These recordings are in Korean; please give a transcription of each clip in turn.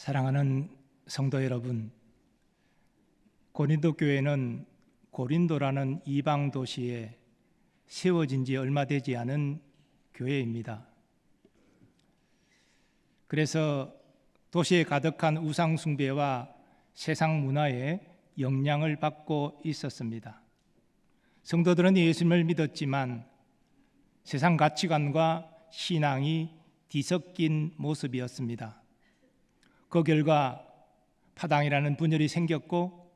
사랑하는 성도 여러분, 고린도 교회는 고린도라는 이방 도시에 세워진 지 얼마 되지 않은 교회입니다. 그래서 도시에 가득한 우상 숭배와 세상 문화에 영향을 받고 있었습니다. 성도들은 예수님을 믿었지만 세상 가치관과 신앙이 뒤섞인 모습이었습니다. 그 결과 파당이라는 분열이 생겼고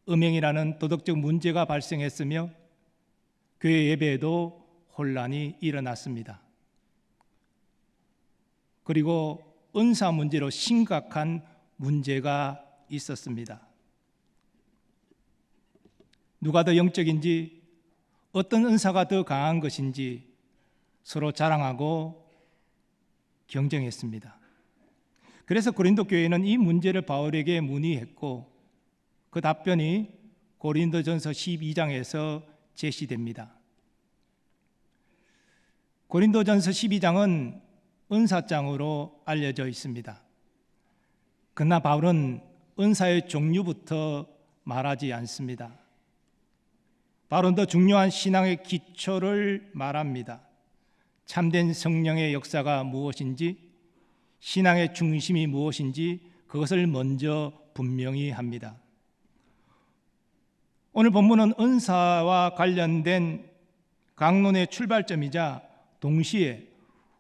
음행이라는 도덕적 문제가 발생했으며 교회 예배에도 혼란이 일어났습니다. 그리고 은사 문제로 심각한 문제가 있었습니다. 누가 더 영적인지, 어떤 은사가 더 강한 것인지 서로 자랑하고 경쟁했습니다. 그래서 고린도 교회는 이 문제를 바울에게 문의했고 그 답변이 고린도전서 12장에서 제시됩니다. 고린도전서 12장은 은사장으로 알려져 있습니다. 그러나 바울은 은사의 종류부터 말하지 않습니다. 바울은 더 중요한 신앙의 기초를 말합니다. 참된 성령의 역사가 무엇인지, 신앙의 중심이 무엇인지 그것을 먼저 분명히 합니다. 오늘 본문은 은사와 관련된 강론의 출발점이자 동시에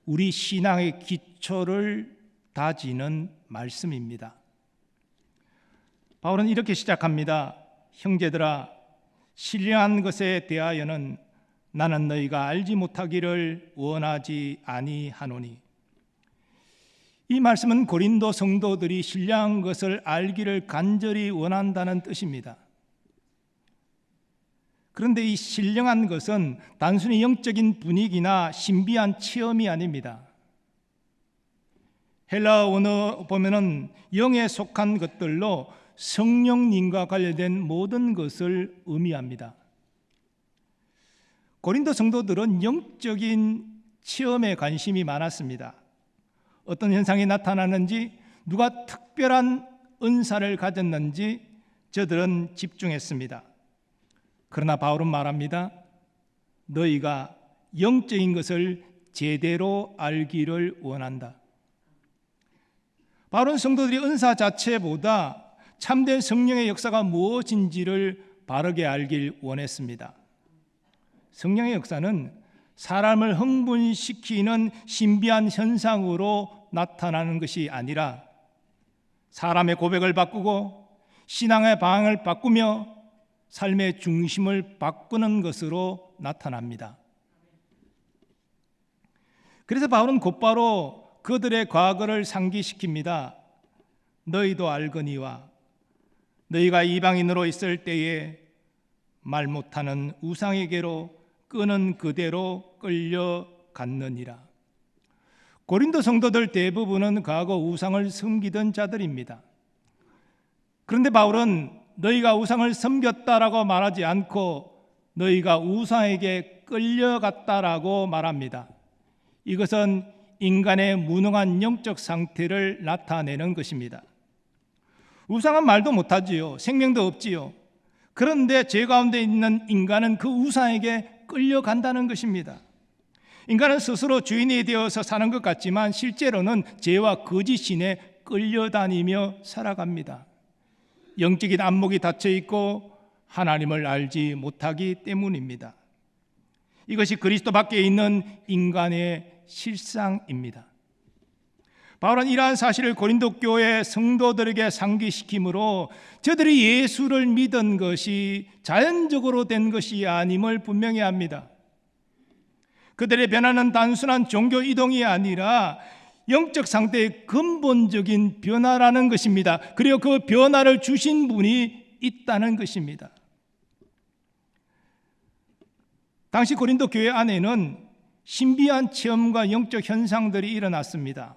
우리 신앙의 기초를 다지는 말씀입니다. 바울은 이렇게 시작합니다. 형제들아, 신령한 것에 대하여는 나는 너희가 알지 못하기를 원하지 아니하노니. 이 말씀은 고린도 성도들이 신령한 것을 알기를 간절히 원한다는 뜻입니다. 그런데 이 신령한 것은 단순히 영적인 분위기나 신비한 체험이 아닙니다. 헬라어 원어 보면은 영에 속한 것들로 성령님과 관련된 모든 것을 의미합니다. 고린도 성도들은 영적인 체험에 관심이 많았습니다. 어떤 현상이 나타나는지, 누가 특별한 은사를 가졌는지 저들은 집중했습니다. 그러나 바울은 말합니다. 너희가 영적인 것을 제대로 알기를 원한다. 바울은 성도들이 은사 자체보다 참된 성령의 역사가 무엇인지를 바르게 알길 원했습니다. 성령의 역사는 사람을 흥분시키는 신비한 현상으로 나타나는 것이 아니라 사람의 고백을 바꾸고 신앙의 방향을 바꾸며 삶의 중심을 바꾸는 것으로 나타납니다. 그래서 바울은 곧바로 그들의 과거를 상기시킵니다. 너희도 알거니와 너희가 이방인으로 있을 때에 말 못하는 우상에게로 끄는 그대로 끌려갔느니라. 고린도 성도들 대부분은 과거 우상을 섬기던 자들입니다. 그런데 바울은 너희가 우상을 섬겼다라고 말하지 않고 너희가 우상에게 끌려갔다라고 말합니다. 이것은 인간의 무능한 영적 상태를 나타내는 것입니다. 우상은 말도 못하지요. 생명도 없지요. 그런데 죄 가운데 있는 인간은 그 우상에게 끌려간다는 것입니다. 인간은 스스로 주인이 되어서 사는 것 같지만 실제로는 죄와 거짓 신에 끌려다니며 살아갑니다. 영적인 안목이 닫혀 있고 하나님을 알지 못하기 때문입니다. 이것이 그리스도 밖에 있는 인간의 실상입니다. 바울은 이러한 사실을 고린도 교회 성도들에게 상기시키므로 저들이 예수를 믿은 것이 자연적으로 된 것이 아님을 분명히 합니다. 그들의 변화는 단순한 종교 이동이 아니라 영적 상태의 근본적인 변화라는 것입니다. 그리고 그 변화를 주신 분이 있다는 것입니다. 당시 고린도 교회 안에는 신비한 체험과 영적 현상들이 일어났습니다.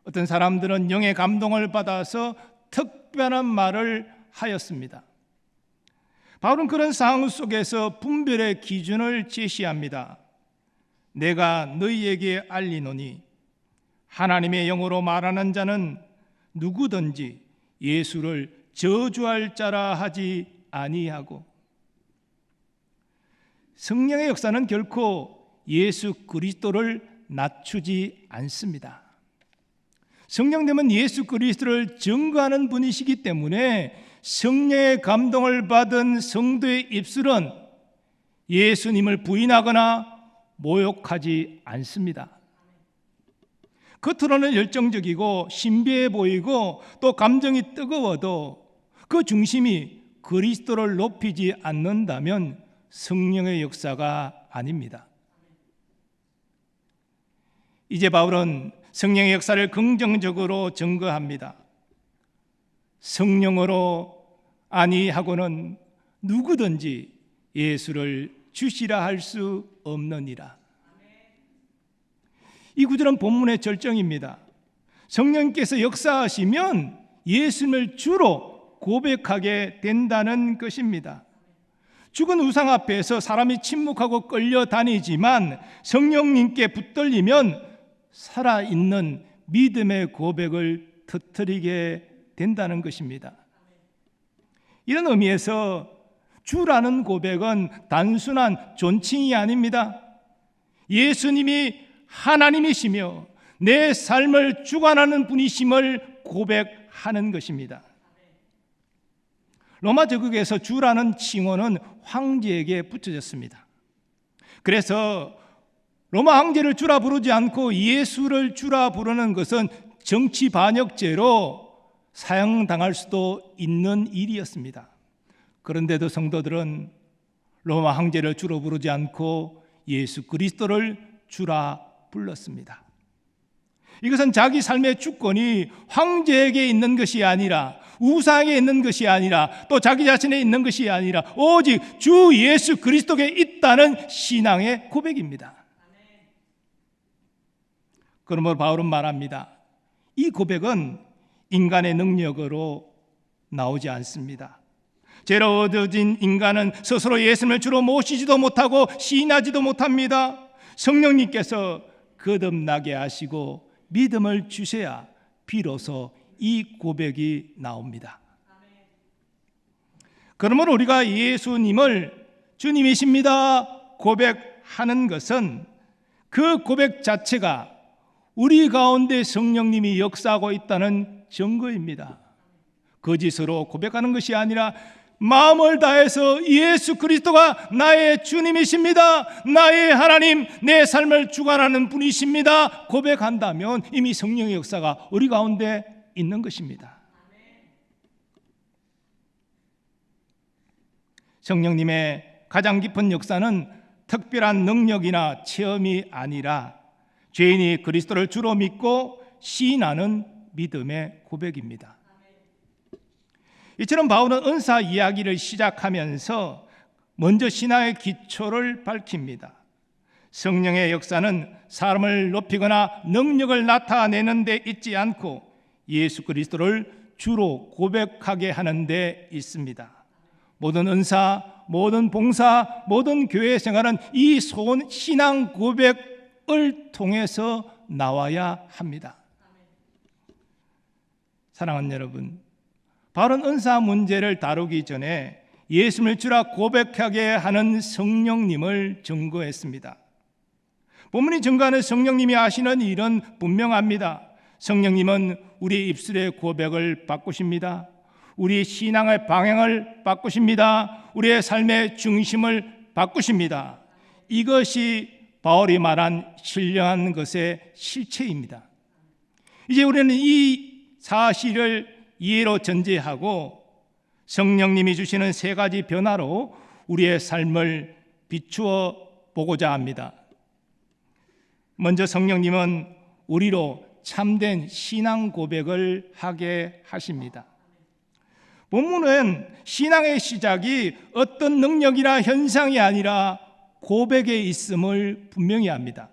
어떤 사람들은 영의 감동을 받아서 특별한 말을 하였습니다. 바울은 그런 상황 속에서 분별의 기준을 제시합니다. 내가 너희에게 알리노니 하나님의 영으로 말하는 자는 누구든지 예수를 저주할 자라 하지 아니하고, 성령의 역사는 결코 예수 그리스도를 낮추지 않습니다. 성령님은 예수 그리스도를 증거하는 분이시기 때문에 성령의 감동을 받은 성도의 입술은 예수님을 부인하거나 모욕하지 않습니다. 겉으로는 열정적이고 신비해 보이고 또 감정이 뜨거워도 그 중심이 그리스도를 높이지 않는다면 성령의 역사가 아닙니다. 이제 바울은 성령의 역사를 긍정적으로 증거합니다. 성령으로 아니하고는 누구든지 예수를 주시라 할 수 없느니라. 이 구절은 본문의 절정입니다. 성령께서 역사하시면 예수님을 주로 고백하게 된다는 것입니다. 죽은 우상 앞에서 사람이 침묵하고 끌려다니지만 성령님께 붙들리면 살아있는 믿음의 고백을 터뜨리게 된다는 것입니다. 이런 의미에서 주라는 고백은 단순한 존칭이 아닙니다. 예수님이 하나님이시며 내 삶을 주관하는 분이심을 고백하는 것입니다. 로마 제국에서 주라는 칭호는 황제에게 붙여졌습니다. 그래서 로마 황제를 주라 부르지 않고 예수를 주라 부르는 것은 정치 반역죄로 사형당할 수도 있는 일이었습니다. 그런데도 성도들은 로마 황제를 주로 부르지 않고 예수 그리스도를 주라 불렀습니다. 이것은 자기 삶의 주권이 황제에게 있는 것이 아니라, 우상에 있는 것이 아니라, 또 자기 자신에 있는 것이 아니라 오직 주 예수 그리스도께 있다는 신앙의 고백입니다. 그러므로 바울은 말합니다. 이 고백은 인간의 능력으로 나오지 않습니다. 죄로 얻어진 인간은 스스로 예수님을 주로 모시지도 못하고 시인하지도 못합니다. 성령님께서 거듭나게 하시고 믿음을 주셔야 비로소 이 고백이 나옵니다. 그러므로 우리가 예수님을 주님이십니다 고백하는 것은 그 고백 자체가 우리 가운데 성령님이 역사하고 있다는 증거입니다. 거짓으로 고백하는 것이 아니라 마음을 다해서 예수 그리스도가 나의 주님이십니다, 나의 하나님, 내 삶을 주관하는 분이십니다 고백한다면 이미 성령의 역사가 우리 가운데 있는 것입니다. 성령님의 가장 깊은 역사는 특별한 능력이나 체험이 아니라 죄인이 그리스도를 주로 믿고 시인하는 믿음의 고백입니다. 이처럼 바울은 은사 이야기를 시작하면서 먼저 신앙의 기초를 밝힙니다. 성령의 역사는 사람을 높이거나 능력을 나타내는 데 있지 않고 예수 그리스도를 주로 고백하게 하는 데 있습니다. 모든 은사, 모든 봉사, 모든 교회 생활은 이 신앙 고백을 통해서 나와야 합니다. 사랑하는 여러분, 바울은 은사 문제를 다루기 전에 예수님을 주라 고백하게 하는 성령님을 증거했습니다. 본문이 증거하는 성령님이 하시는 일은 분명합니다. 성령님은 우리 입술의 고백을 바꾸십니다. 우리 신앙의 방향을 바꾸십니다. 우리의 삶의 중심을 바꾸십니다. 이것이 바울이 말한 신령한 것의 실체입니다. 이제 우리는 이 사실을 이해로 전제하고 성령님이 주시는 세 가지 변화로 우리의 삶을 비추어 보고자 합니다. 먼저 성령님은 우리로 참된 신앙 고백을 하게 하십니다. 본문은 신앙의 시작이 어떤 능력이나 현상이 아니라 고백에 있음을 분명히 합니다.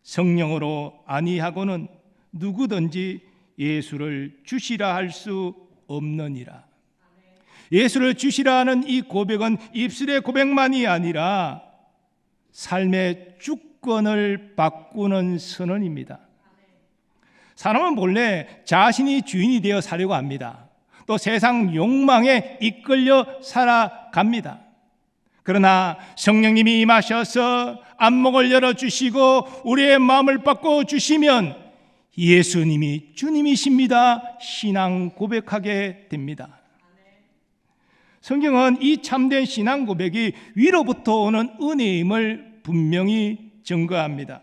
성령으로 아니하고는 누구든지 예수를 주시라 할 수 없느니라. 예수를 주시라 하는 이 고백은 입술의 고백만이 아니라 삶의 주권을 바꾸는 선언입니다. 사람은 본래 자신이 주인이 되어 사려고 합니다. 또 세상 욕망에 이끌려 살아갑니다. 그러나 성령님이 임하셔서 안목을 열어주시고 우리의 마음을 바꿔주시면 예수님이 주님이십니다 신앙 고백하게 됩니다. 성경은 이 참된 신앙 고백이 위로부터 오는 은혜임을 분명히 증거합니다.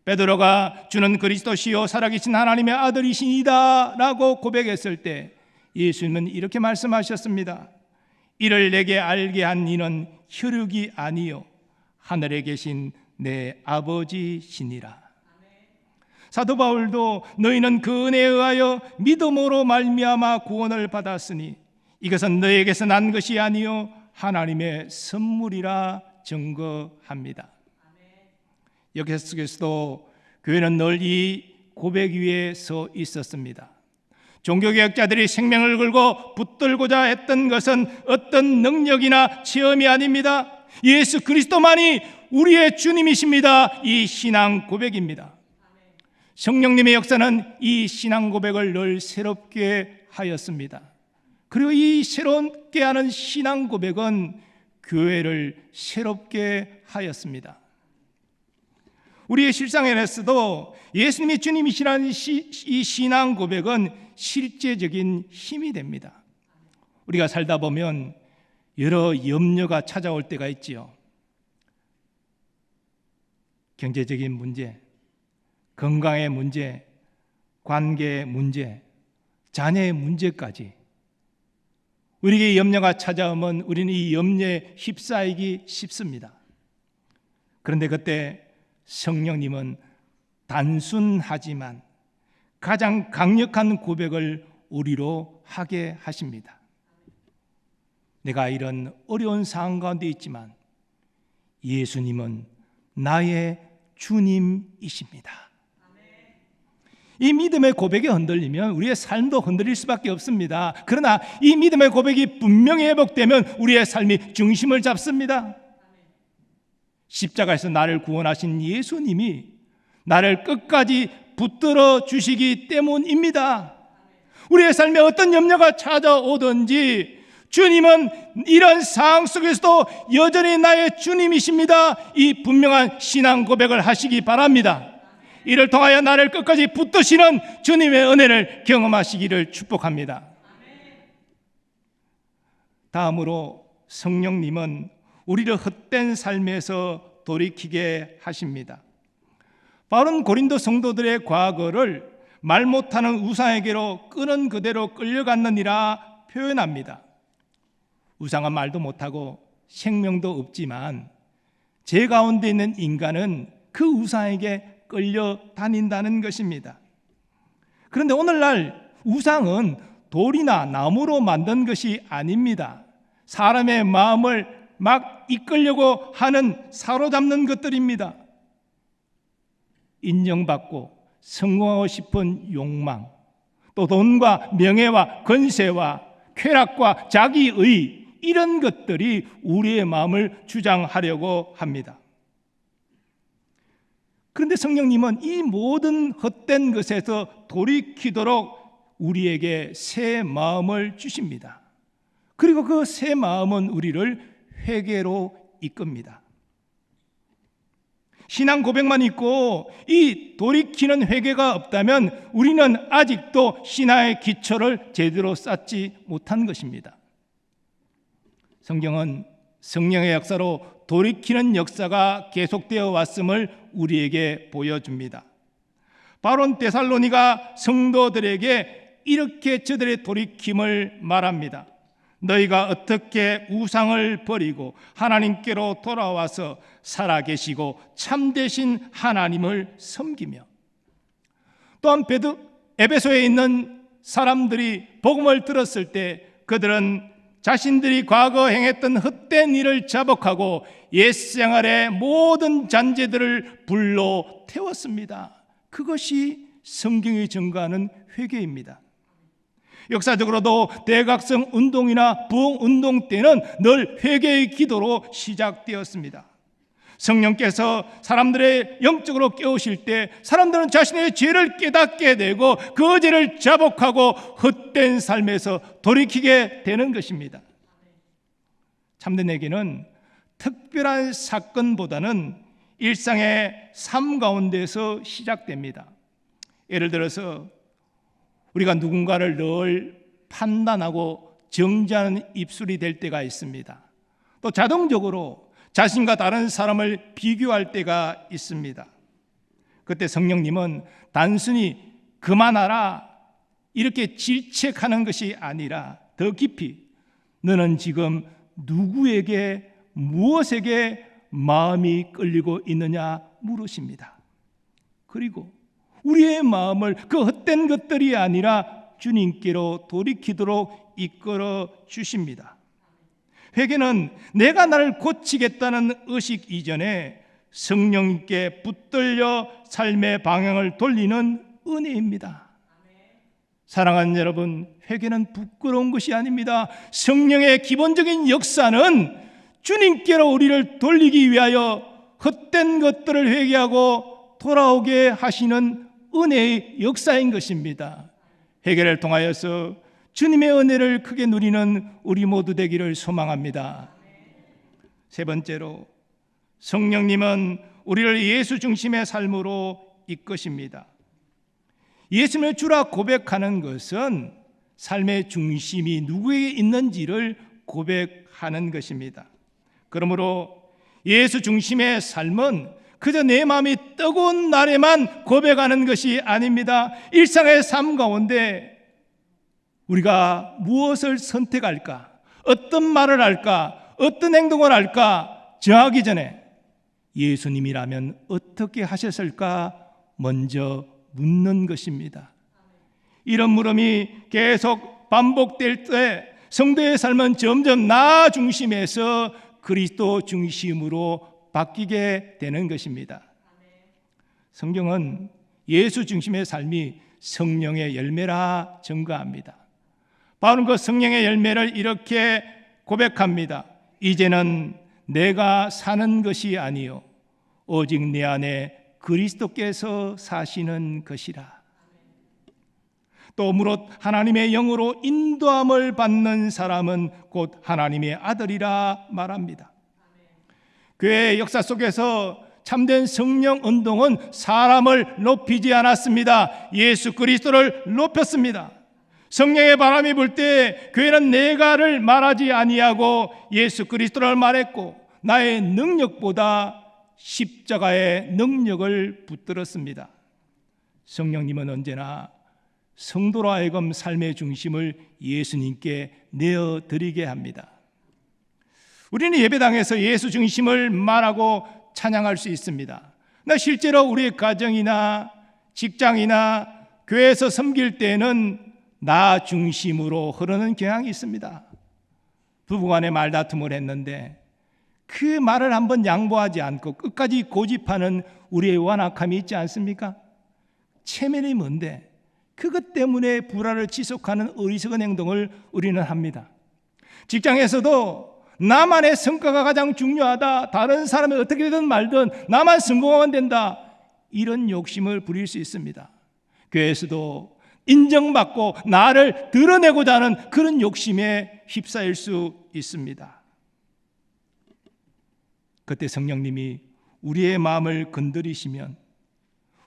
베드로가 주는 그리스도시요 살아계신 하나님의 아들이시니다 라고 고백했을 때 예수님은 이렇게 말씀하셨습니다. 이를 내게 알게 한 이는 혈육이 아니요 하늘에 계신 내 아버지시니라. 사도 바울도 너희는 그 은혜에 의하여 믿음으로 말미암아 구원을 받았으니 이것은 너희에게서 난 것이 아니요 하나님의 선물이라 증거합니다. 역사 속에서도 교회는 늘 이 고백 위에 서 있었습니다. 종교개혁자들이 생명을 걸고 붙들고자 했던 것은 어떤 능력이나 체험이 아닙니다. 예수 그리스도만이 우리의 주님이십니다. 이 신앙 고백입니다. 성령님의 역사는 이 신앙 고백을 늘 새롭게 하였습니다. 그리고 이 새롭게 하는 신앙 고백은 교회를 새롭게 하였습니다. 우리의 실상에서도 예수님이 주님이시라는 이 신앙 고백은 실제적인 힘이 됩니다. 우리가 살다 보면 여러 염려가 찾아올 때가 있지요. 경제적인 문제, 건강의 문제, 관계의 문제, 자녀의 문제까지 우리에게 염려가 찾아오면 우리는 이 염려에 휩싸이기 쉽습니다. 그런데 그때 성령님은 단순하지만 가장 강력한 고백을 우리로 하게 하십니다. 내가 이런 어려운 상황 가운데 있지만 예수님은 나의 주님이십니다. 이 믿음의 고백이 흔들리면 우리의 삶도 흔들릴 수밖에 없습니다. 그러나 이 믿음의 고백이 분명히 회복되면 우리의 삶이 중심을 잡습니다. 십자가에서 나를 구원하신 예수님이 나를 끝까지 붙들어 주시기 때문입니다. 우리의 삶에 어떤 염려가 찾아오든지 주님은 이런 상황 속에서도 여전히 나의 주님이십니다. 이 분명한 신앙 고백을 하시기 바랍니다. 이를 통하여 나를 끝까지 붙드시는 주님의 은혜를 경험하시기를 축복합니다. 다음으로 성령님은 우리를 헛된 삶에서 돌이키게 하십니다. 바울은 고린도 성도들의 과거를 말 못하는 우상에게로 끄는 그대로 끌려갔느니라 표현합니다. 우상은 말도 못하고 생명도 없지만 제 가운데 있는 인간은 그 우상에게 끌려다닌다는 것입니다. 그런데 오늘날 우상은 돌이나 나무로 만든 것이 아닙니다. 사람의 마음을 막 이끌려고 하는 사로잡는 것들입니다. 인정받고 성공하고 싶은 욕망, 또 돈과 명예와 권세와 쾌락과 자기의 이런 것들이 우리의 마음을 주장하려고 합니다. 그런데 성령님은 이 모든 헛된 것에서 돌이키도록 우리에게 새 마음을 주십니다. 그리고 그 새 마음은 우리를 회개로 이끕니다. 신앙 고백만 있고 이 돌이키는 회개가 없다면 우리는 아직도 신앙의 기초를 제대로 쌓지 못한 것입니다. 성경은 성령의 역사로 돌이키는 역사가 계속되어 왔음을 우리에게 보여줍니다. 바울은 데살로니가 성도들에게 이렇게 저들의 돌이킴을 말합니다. 너희가 어떻게 우상을 버리고 하나님께로 돌아와서 살아계시고 참되신 하나님을 섬기며, 또한 에베소에 있는 사람들이 복음을 들었을 때 그들은 자신들이 과거 행했던 헛된 일을 자복하고 옛생활의 모든 잔재들을 불로 태웠습니다. 그것이 성경이 증거하는 회개입니다. 역사적으로도 대각성 운동이나 부흥 운동 때는 늘 회개의 기도로 시작되었습니다. 성령께서 사람들의 영적으로 깨우실 때 사람들은 자신의 죄를 깨닫게 되고 그 죄를 자복하고 헛된 삶에서 돌이키게 되는 것입니다. 참된에게는 특별한 사건보다는 일상의 삶 가운데서 시작됩니다. 예를 들어서 우리가 누군가를 늘 판단하고 정죄하는 입술이 될 때가 있습니다. 또 자동적으로 자신과 다른 사람을 비교할 때가 있습니다. 그때 성령님은 단순히 그만하라 이렇게 질책하는 것이 아니라 더 깊이 너는 지금 누구에게 무엇에게 마음이 끌리고 있느냐 물으십니다. 그리고 우리의 마음을 그 헛된 것들이 아니라 주님께로 돌이키도록 이끌어 주십니다. 회개는 내가 나를 고치겠다는 의식 이전에 성령께 붙들려 삶의 방향을 돌리는 은혜입니다. 사랑하는 여러분, 회개는 부끄러운 것이 아닙니다. 성령의 기본적인 역사는 주님께로 우리를 돌리기 위하여 헛된 것들을 회개하고 돌아오게 하시는 은혜의 역사인 것입니다. 회개를 통하여서 주님의 은혜를 크게 누리는 우리 모두 되기를 소망합니다. 세 번째로, 성령님은 우리를 예수 중심의 삶으로 이끄십니다. 예수님을 주라 고백하는 것은 삶의 중심이 누구에게 있는지를 고백하는 것입니다. 그러므로 예수 중심의 삶은 그저 내 마음이 뜨거운 날에만 고백하는 것이 아닙니다. 일상의 삶 가운데 우리가 무엇을 선택할까? 어떤 말을 할까? 어떤 행동을 할까? 정하기 전에 예수님이라면 어떻게 하셨을까? 먼저 묻는 것입니다. 이런 물음이 계속 반복될 때 성도의 삶은 점점 나 중심에서 그리스도 중심으로 바뀌게 되는 것입니다. 성경은 예수 중심의 삶이 성령의 열매라 증거합니다. 바울은 그 성령의 열매를 이렇게 고백합니다. 이제는 내가 사는 것이 아니요 오직 내 안에 그리스도께서 사시는 것이라. 또 무릇 하나님의 영으로 인도함을 받는 사람은 곧 하나님의 아들이라 말합니다. 교회의 역사 속에서 참된 성령 운동은 사람을 높이지 않았습니다. 예수 그리스도를 높였습니다. 성령의 바람이 불 때 교회는 내가를 말하지 아니하고 예수 그리스도를 말했고 나의 능력보다 십자가의 능력을 붙들었습니다. 성령님은 언제나 성도로 하여금 삶의 중심을 예수님께 내어드리게 합니다. 우리는 예배당에서 예수 중심을 말하고 찬양할 수 있습니다. 그러나 실제로 우리의 가정이나 직장이나 교회에서 섬길 때에는 나 중심으로 흐르는 경향이 있습니다. 부부간에 말다툼을 했는데 그 말을 한번 양보하지 않고 끝까지 고집하는 우리의 완악함이 있지 않습니까? 체면이 뭔데 그것 때문에 불화를 지속하는 어리석은 행동을 우리는 합니다. 직장에서도 나만의 성과가 가장 중요하다, 다른 사람이 어떻게 되든 말든 나만 성공하면 된다, 이런 욕심을 부릴 수 있습니다. 교회에서도 인정받고 나를 드러내고자 하는 그런 욕심에 휩싸일 수 있습니다. 그때 성령님이 우리의 마음을 건드리시면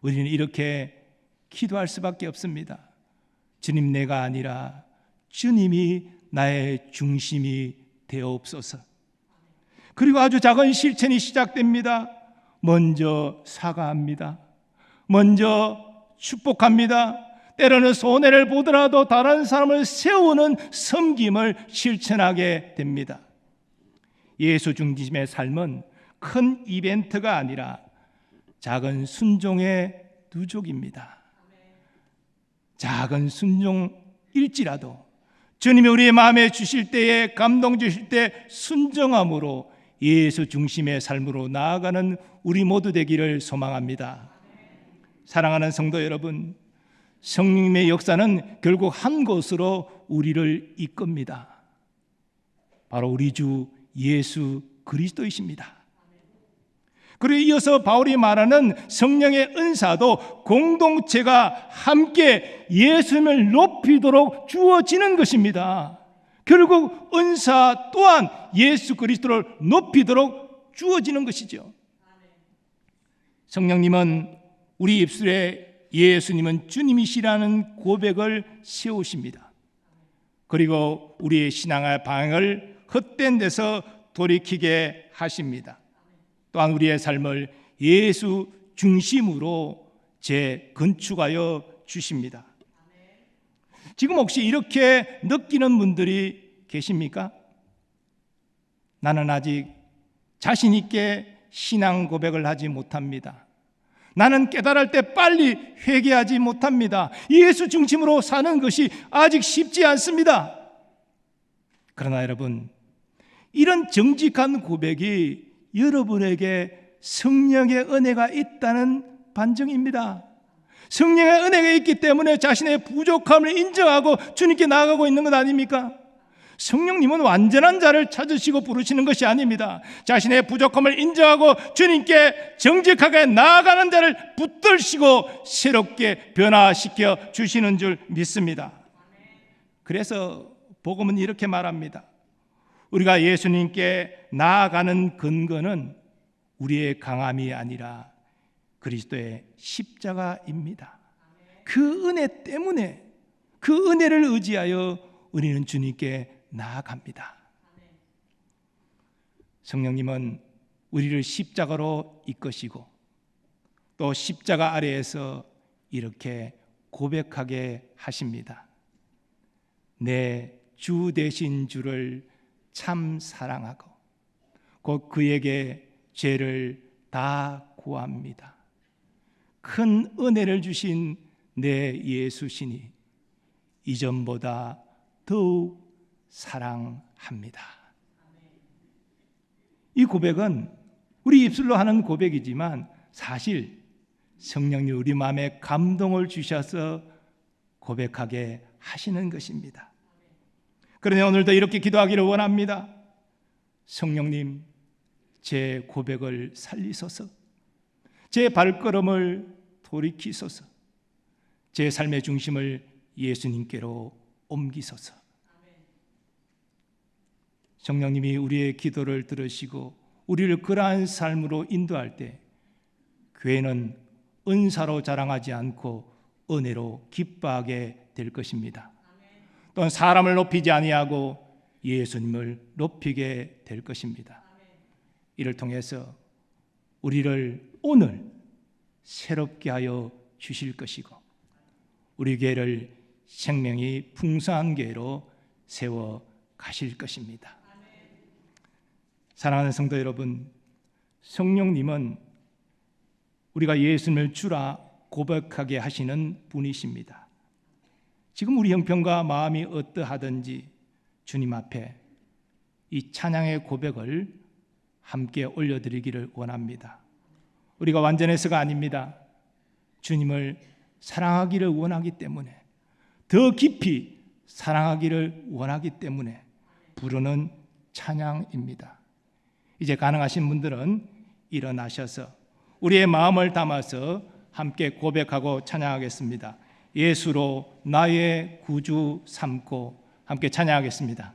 우리는 이렇게 기도할 수밖에 없습니다. 주님, 내가 아니라 주님이 나의 중심이 되옵소서. 그리고 아주 작은 실천이 시작됩니다. 먼저 사과합니다. 먼저 축복합니다. 때로는 손해를 보더라도 다른 사람을 세우는 섬김을 실천하게 됩니다. 예수 중심의 삶은 큰 이벤트가 아니라 작은 순종의 누적입니다. 작은 순종일지라도 주님이 우리의 마음에 주실 때에 감동 주실 때 순종함으로 예수 중심의 삶으로 나아가는 우리 모두 되기를 소망합니다. 사랑하는 성도 여러분, 성령님의 역사는 결국 한 곳으로 우리를 이끕니다. 바로 우리 주 예수 그리스도이십니다. 그리고 이어서 바울이 말하는 성령의 은사도 공동체가 함께 예수님을 높이도록 주어지는 것입니다. 결국 은사 또한 예수 그리스도를 높이도록 주어지는 것이죠. 성령님은 우리 입술에 예수님은 주님이시라는 고백을 세우십니다. 그리고 우리의 신앙의 방향을 헛된 데서 돌이키게 하십니다. 또한 우리의 삶을 예수 중심으로 재건축하여 주십니다. 지금 혹시 이렇게 느끼는 분들이 계십니까? 나는 아직 자신 있게 신앙 고백을 하지 못합니다. 나는 깨달을 때 빨리 회개하지 못합니다. 예수 중심으로 사는 것이 아직 쉽지 않습니다. 그러나 여러분, 이런 정직한 고백이 여러분에게 성령의 은혜가 있다는 반증입니다. 성령의 은혜가 있기 때문에 자신의 부족함을 인정하고 주님께 나아가고 있는 것 아닙니까? 성령님은 완전한 자를 찾으시고 부르시는 것이 아닙니다. 자신의 부족함을 인정하고 주님께 정직하게 나아가는 자를 붙들시고 새롭게 변화시켜 주시는 줄 믿습니다. 그래서 복음은 이렇게 말합니다. 우리가 예수님께 나아가는 근거는 우리의 강함이 아니라 그리스도의 십자가입니다. 그 은혜 때문에, 그 은혜를 의지하여 우리는 주님께 나아갑니다. 성령님은 우리를 십자가로 이끄시고 또 십자가 아래에서 이렇게 고백하게 하십니다. 내 주 되신 주를 참 사랑하고 곧 그에게 죄를 다 구합니다. 큰 은혜를 주신 내 예수시니 이전보다 더욱 사랑합니다. 이 고백은 우리 입술로 하는 고백이지만 사실 성령님 우리 마음에 감동을 주셔서 고백하게 하시는 것입니다. 그러니 오늘도 이렇게 기도하기를 원합니다. 성령님, 제 고백을 살리소서. 제 발걸음을 돌이키소서. 제 삶의 중심을 예수님께로 옮기소서. 성령님이 우리의 기도를 들으시고 우리를 그러한 삶으로 인도할 때 교회는 은사로 자랑하지 않고 은혜로 기뻐하게 될 것입니다. 또한 사람을 높이지 아니하고 예수님을 높이게 될 것입니다. 이를 통해서 우리를 오늘 새롭게 하여 주실 것이고 우리 교회를 생명이 풍성한 교회로 세워 가실 것입니다. 사랑하는 성도 여러분, 성령님은 우리가 예수님을 주라 고백하게 하시는 분이십니다. 지금 우리 형편과 마음이 어떠하든지 주님 앞에 이 찬양의 고백을 함께 올려드리기를 원합니다. 우리가 완전해서가 아닙니다. 주님을 사랑하기를 원하기 때문에, 더 깊이 사랑하기를 원하기 때문에 부르는 찬양입니다. 이제 가능하신 분들은 일어나셔서 우리의 마음을 담아서 함께 고백하고 찬양하겠습니다. 예수로 나의 구주 삼고 함께 찬양하겠습니다.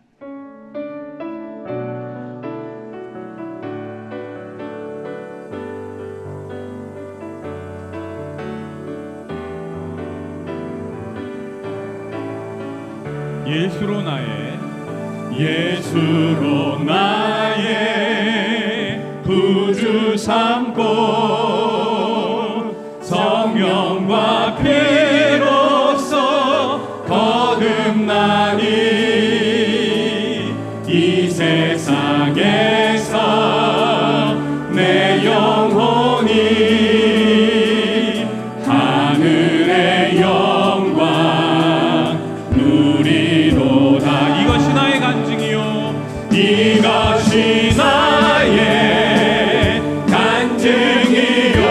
예수로 나의 구주 삼고 성령과 피로써 거듭나니 이 세상에서 내 영혼이 하늘의 영광 누리도다. 이것이 나의 간증이요, 이것이 나의 간증이요.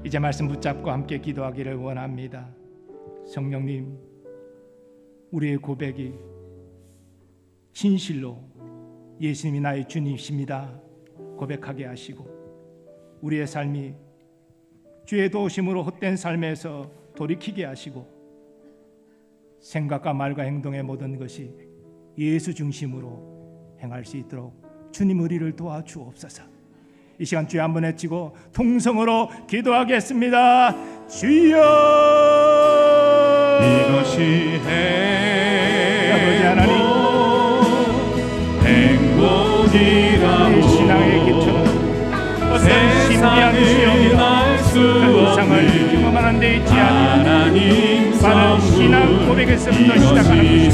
이제 말씀 붙잡고 함께 기도하기를 원합니다. 성령님, 우리의 고백이 진실로 예수님이 나의 주님이십니다 고백하게 하시고, 우리의 삶이 주의 도우심으로 헛된 삶에서 돌이키게 하시고, 생각과 말과 행동의 모든 것이 예수 중심으로 행할 수 있도록 주님 우리를 도와주옵소서. 이 시간 주여 한번 외치고 통성으로 기도하겠습니다. 주여, 이것이 아버지 하나님, 행복이라고 우리 신앙의 기초는 어떤 신비한 수영이나 현상을 경험하는 데 있지 않으니 많은 신앙 고백에서부터 시작하는 것이고,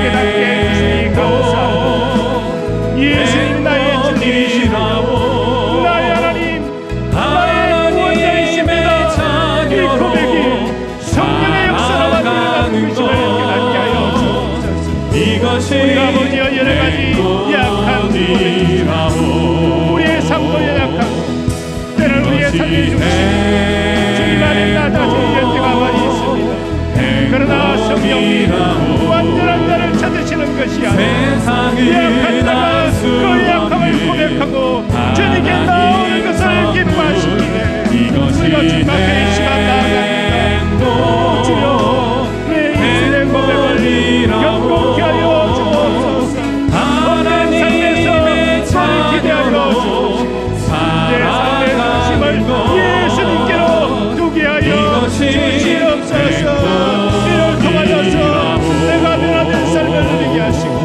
깨닫게 해주시니 감사합니다. 예수님 나의 주님이시고 나의 하나님, 나의 구원자이십니다. 이 고백이 성령의 역사로 만들어가는 것임을 깨닫게 하여 주옵소서. 이것이 우리가 아버지와 여러 가지 약한 고백이, 우리의 삶도 연약하고 때는 우리의 삶의 중심 주님 안에 낮아질 때가 많이 있습니다. 그러나 성령님, 완전한 자를 찾으시는 것이 아니라 약한 자가 그 약함을 고백하고 주님께 나오는 것을 기뻐하시기에 우리가 주님 앞에 이 시간 나아갑니다. 주여, 내 인생의 고백을 경고케 하여 주옵소서. 헛된 삶에서 나를 기대하여 주옵소서. 내 삶의 중심을 예수님께로 두게 하여 주시옵소서. 이를 통하여서 내가 변화된 삶을 누리게 하시고,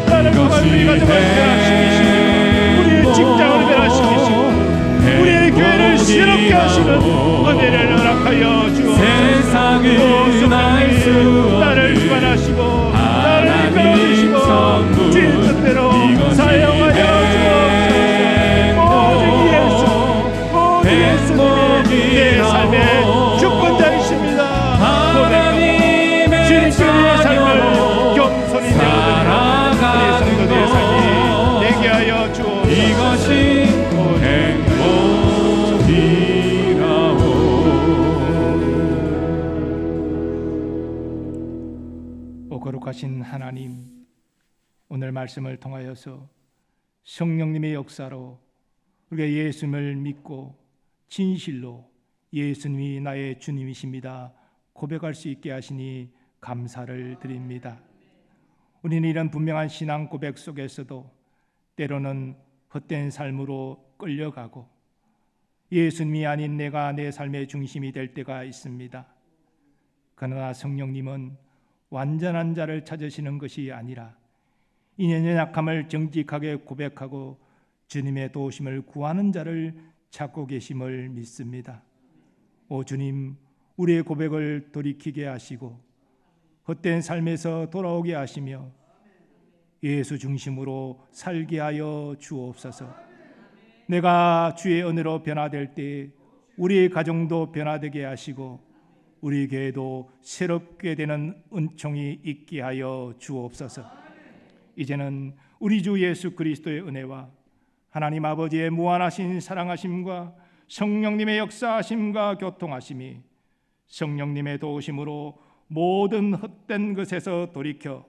나를 통한 우리 가정을 변화시키시고, 우리의 직장을 변화시키시고, 우리의 교회를 새롭게 하시는 은혜를 허락하여 주옵소서. 성령님, 나를 주관하시고 나를 이끌어주시고 주의 뜻대로 사용하여 주옵소서. 오직 예수님이 내 삶의 주권자이십니다. 고백하고 주님께 우리의 삶을 겸손히 내어드리는 우리 성도들의 삶이 되게 하여 주옵소서. 이것이 거룩하신 하나님, 오늘 말씀을 통하여서 성령님의 역사로 우리가 예수님을 믿고 진실로 예수님이 나의 주님이십니다 고백할 수 있게 하시니 감사를 드립니다. 우리는 이런 분명한 신앙 고백 속에서도 때로는 헛된 삶으로 끌려가고 예수님이 아닌 내가 내 삶의 중심이 될 때가 있습니다. 그러나 성령님은 완전한 자를 찾으시는 것이 아니라 인연의 약함을 정직하게 고백하고 주님의 도우심을 구하는 자를 찾고 계심을 믿습니다. 오 주님, 우리의 고백을 돌이키게 하시고 헛된 삶에서 돌아오게 하시며 예수 중심으로 살게 하여 주옵소서. 내가 주의 은혜로 변화될 때 우리의 가정도 변화되게 하시고 우리 교회도 새롭게 되는 은총이 있게 하여 주옵소서. 이제는 우리 주 예수 그리스도의 은혜와 하나님 아버지의 무한하신 사랑하심과 성령님의 역사하심과 교통하심이 성령님의 도우심으로 모든 헛된 것에서 돌이켜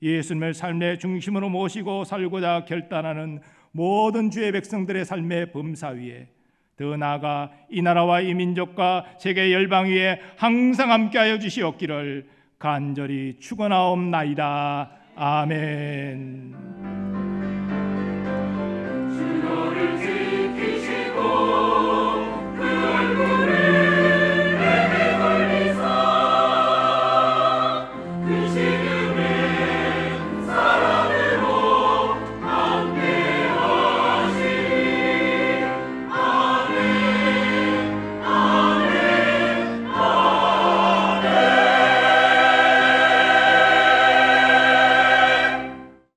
예수님을 삶의 중심으로 모시고 살고자 결단하는 모든 주의 백성들의 삶의 범사 위에, 더 나아가 이 나라와 이 민족과 세계 열방 위에 항상 함께하여 주시옵기를 간절히 축원하옵나이다. 아멘.